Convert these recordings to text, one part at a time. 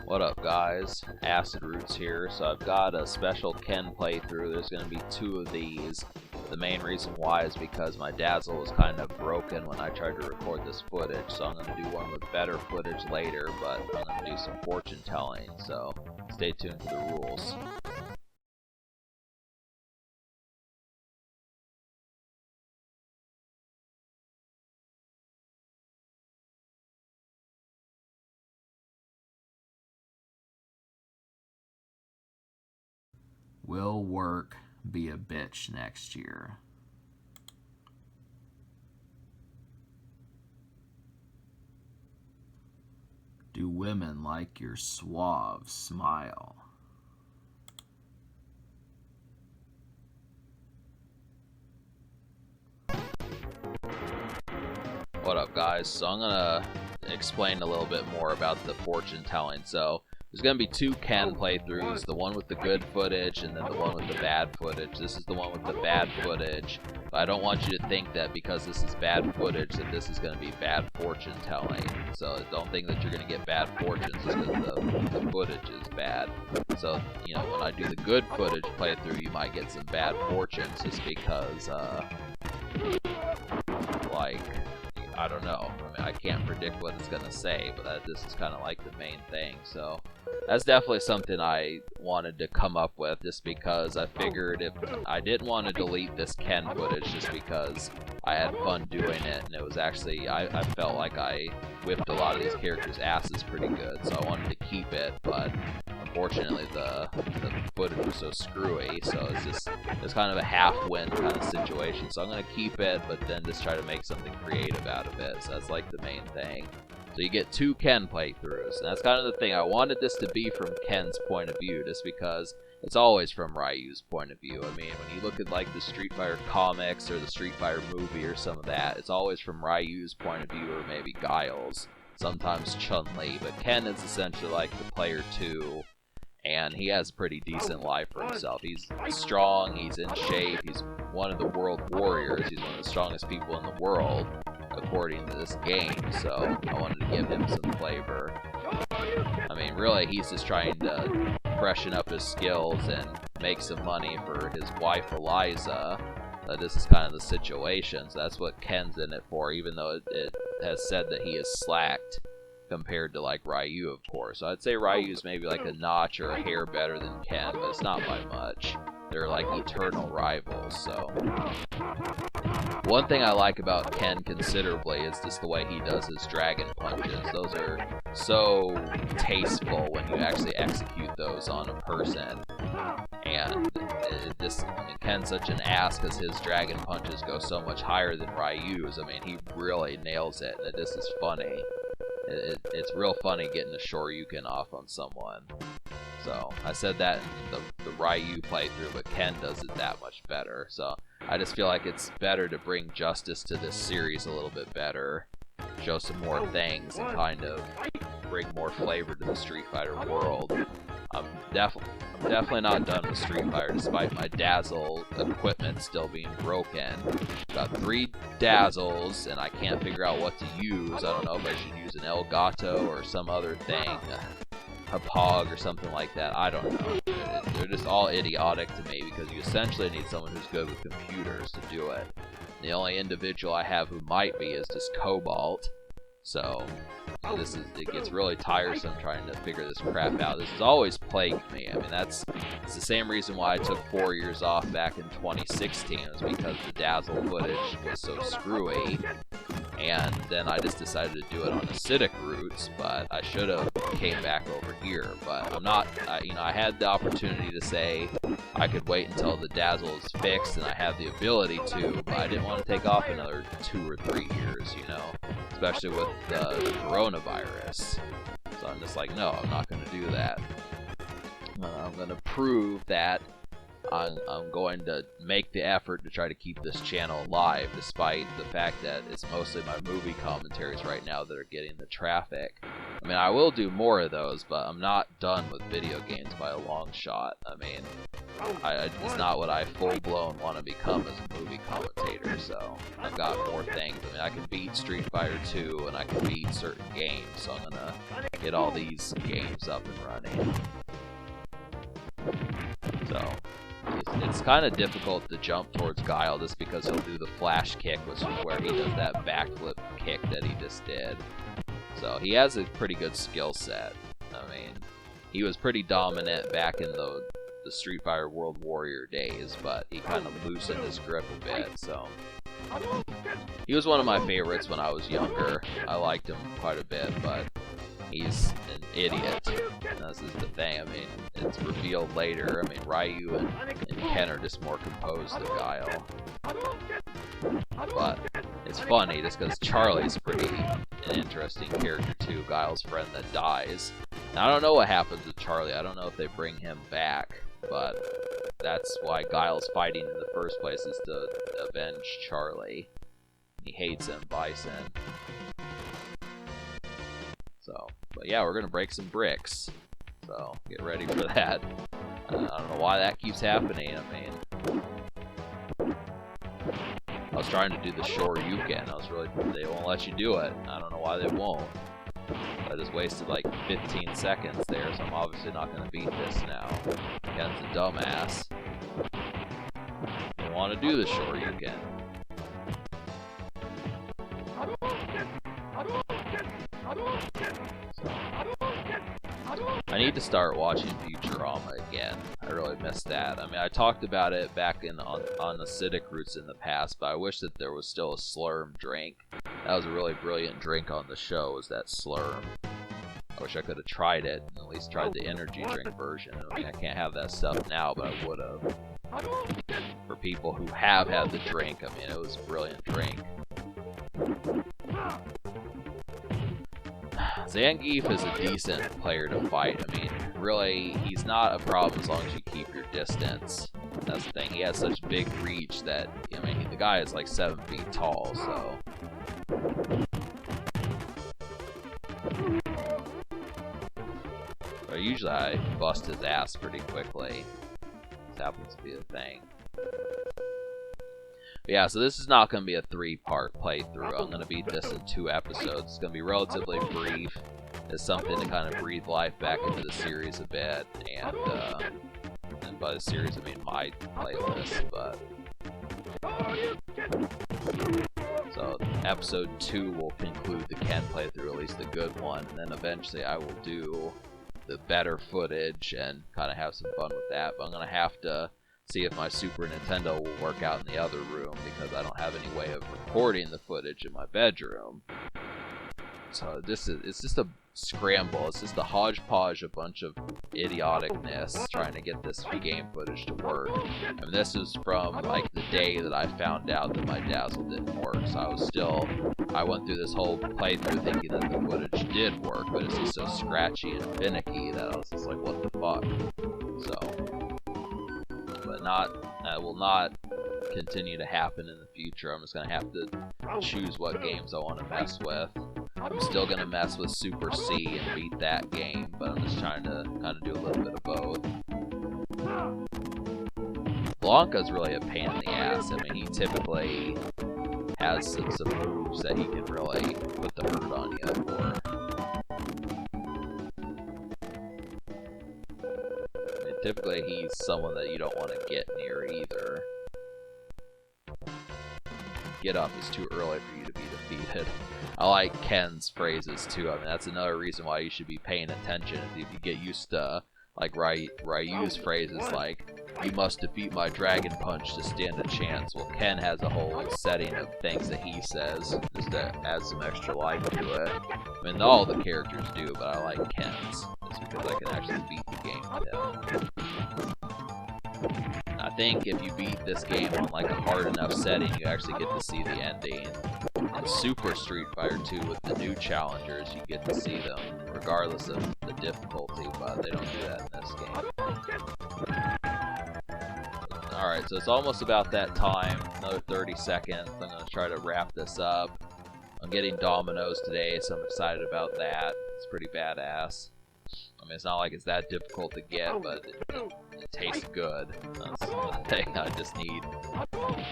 What up, guys? Acid Roots here. So I've got a special Ken playthrough. There's going to be 2 of these. The main reason why is because my Dazzle was kind of broken when I tried to record this footage, so I'm going to do one with better footage later, but I'm going to do some fortune telling, so stay tuned to the rules. Will work be a bitch next year? Do women like your suave smile? What up, guys? So I'm gonna explain a little bit more about the fortune telling. So there's gonna be 2 Ken playthroughs, the one with the good footage and then the one with the bad footage. This is the one with the bad footage, but I don't want you to think that because this is bad footage that this is gonna be bad fortune telling. So don't think that you're gonna get bad fortunes just because the footage is bad. So, you know, when I do the good footage playthrough, you might get some bad fortunes just because, like, I don't know. I mean, I can't predict what it's gonna say, but this is kind of like the main thing. So that's definitely something I wanted to come up with, just because I figured if I didn't want to delete this Ken footage, just because I had fun doing it, and it was actually I felt like I whipped a lot of these characters' asses pretty good, so I wanted to keep it, but unfortunately the footage was so screwy, so it's kind of a half-win kind of situation. So I'm gonna keep it, but then just try to make something creative out of it. So that's like the main thing. So you get 2 Ken playthroughs, and that's kind of the thing. I wanted this to be from Ken's point of view, just because it's always from Ryu's point of view. I mean, when you look at like the Street Fighter comics or the Street Fighter movie or some of that, it's always from Ryu's point of view, or maybe Guile's, sometimes Chun-Li, but Ken is essentially like the player 2. And he has a pretty decent life for himself. He's strong, he's in shape, he's one of the world warriors, he's one of the strongest people in the world, according to this game, so I wanted to give him some flavor. I mean, really, he's just trying to freshen up his skills and make some money for his wife, Eliza. This is kind of the situation, so that's what Ken's in it for, even though it has said that he is slacked compared to like Ryu, of course. So I'd say Ryu's maybe like a notch or a hair better than Ken, but it's not by much. They're like eternal rivals. So one thing I like about Ken considerably is just the way he does his dragon punches. Those are so tasteful when you actually execute those on a person. And I mean, Ken's such an ass because his dragon punches go so much higher than Ryu's. I mean, he really nails it, and this is funny. It's real funny getting a Shoryuken off on someone. So I said that in the Ryu playthrough, but Ken does it that much better. So I just feel like it's better to bring justice to this series a little bit better, show some more things, and kind of bring more flavor to the Street Fighter world. I'm definitely not done with Street Fighter, despite my Dazzle equipment still being broken. Got 3 Dazzles, and I can't figure out what to use. I don't know if I should use an Elgato or some other thing, a POG or something like that. I don't know. They're just all idiotic to me, because you essentially need someone who's good with computers to do it. The only individual I have who might be is just Cobalt. So it gets really tiresome trying to figure this crap out. This has always plagued me. I mean, it's the same reason why I took 4 years off back in 2016. It was because the Dazzle footage was so screwy, and then I just decided to do it on acidic routes. But I should have came back over here. But I'm not. You know, I had the opportunity to say I could wait until the Dazzle is fixed, and I have the ability to, but I didn't want to take off another 2 or 3 years. You know, especially with the coronavirus. So I'm just like, no, I'm not going to do that. I'm going to prove that I'm going to make the effort to try to keep this channel alive, despite the fact that it's mostly my movie commentaries right now that are getting the traffic. I mean, I will do more of those, but I'm not done with video games by a long shot. I mean, it's not what I full-blown want to become as a movie commentator, so I've got more things. I mean, I can beat Street Fighter 2, and I can beat certain games, so I'm gonna get all these games up and running. So, it's kind of difficult to jump towards Guile just because he'll do the flash kick, which is where he does that backflip kick that he just did. So he has a pretty good skill set. I mean, he was pretty dominant back in the Street Fighter World Warrior days, but he kind of loosened his grip a bit, so... He was one of my favorites when I was younger. I liked him quite a bit, but he's an idiot. And this is the thing. I mean, it's revealed later. I mean, Ryu and Ken are just more composed than Guile. But it's funny just because Charlie's pretty an interesting character too. Guile's friend that dies. Now, I don't know what happens with Charlie. I don't know if they bring him back, but that's why Guile's fighting in the first place, is to avenge Charlie. He hates him, Bison. So, but yeah, we're gonna break some bricks. So get ready for that. I don't know why that keeps happening. I mean, I was trying to do the Shoryuken. They won't let you do it. I don't know why they won't. I just wasted like 15 seconds there, so I'm obviously not gonna beat this now. Ken's a dumbass. They want to do the Shoryuken. I need to start watching Futurama again. I really missed that. I mean, I talked about it back on Acidic Roots in the past, but I wish that there was still a Slurm drink. That was a really brilliant drink on the show, was that Slurm. I wish I could have tried it, and at least tried the energy drink version. I mean, I can't have that stuff now, but I would have. For people who have had the drink, I mean, it was a brilliant drink. Zangief is a decent player to fight. I mean, really, he's not a problem as long as you keep your distance. That's the thing. He has such big reach that, I mean, the guy is like 7 feet tall, so... But usually I bust his ass pretty quickly. This happens to be the thing. But yeah, so this is not going to be a 3-part playthrough. I'm going to beat this in 2 episodes. It's going to be relatively brief. It's something to kind of breathe life back into the series a bit. And by the series, I mean my playlist. But so episode 2 will conclude the Ken playthrough, at least the good one. And then eventually I will do the better footage and kind of have some fun with that. But I'm going to have to see if my Super Nintendo will work out in the other room, because I don't have any way of recording the footage in my bedroom. So it's just a scramble. It's just a hodgepodge, a bunch of idioticness trying to get this game footage to work. I mean, this is from like the day that I found out that my Dazzle didn't work. So I went through this whole playthrough thinking that the footage did work, but it's just so scratchy and finicky that I was just like, what the fuck? So... But that will not continue to happen in the future. I'm just going to have to choose what games I want to mess with. I'm still going to mess with Super C and beat that game, but I'm just trying to kind of do a little bit of both. Blanca's really a pain in the ass. I mean, he typically has some moves that he can really put the hurt on you for. Typically, he's someone that you don't want to get near either. Get up is too early for you to be defeated. I like Ken's phrases too. I mean, that's another reason why you should be paying attention. If you get used to like Ryu's phrases like, "You must defeat my Dragon Punch to stand a chance." Well, Ken has a whole setting of things that he says just to add some extra life to it. I mean, all the characters do, but I like Ken's. It's because I can actually beat the game with him. I think if you beat this game on like a hard enough setting, you actually get to see the ending. In Super Street Fighter 2 with the new challengers, you get to see them regardless of the difficulty, but they don't do that in this game. Alright, so it's almost about that time. Another 30 seconds. I'm going to try to wrap this up. I'm getting Domino's today, so I'm excited about that. It's pretty badass. I mean, it's not like it's that difficult to get, but it tastes good. That's the thing. I just need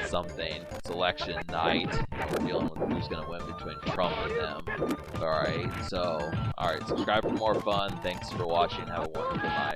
something. It's election night. We're dealing with who's going to win between Trump and them. Alright, so, subscribe for more fun. Thanks for watching. Have a wonderful night.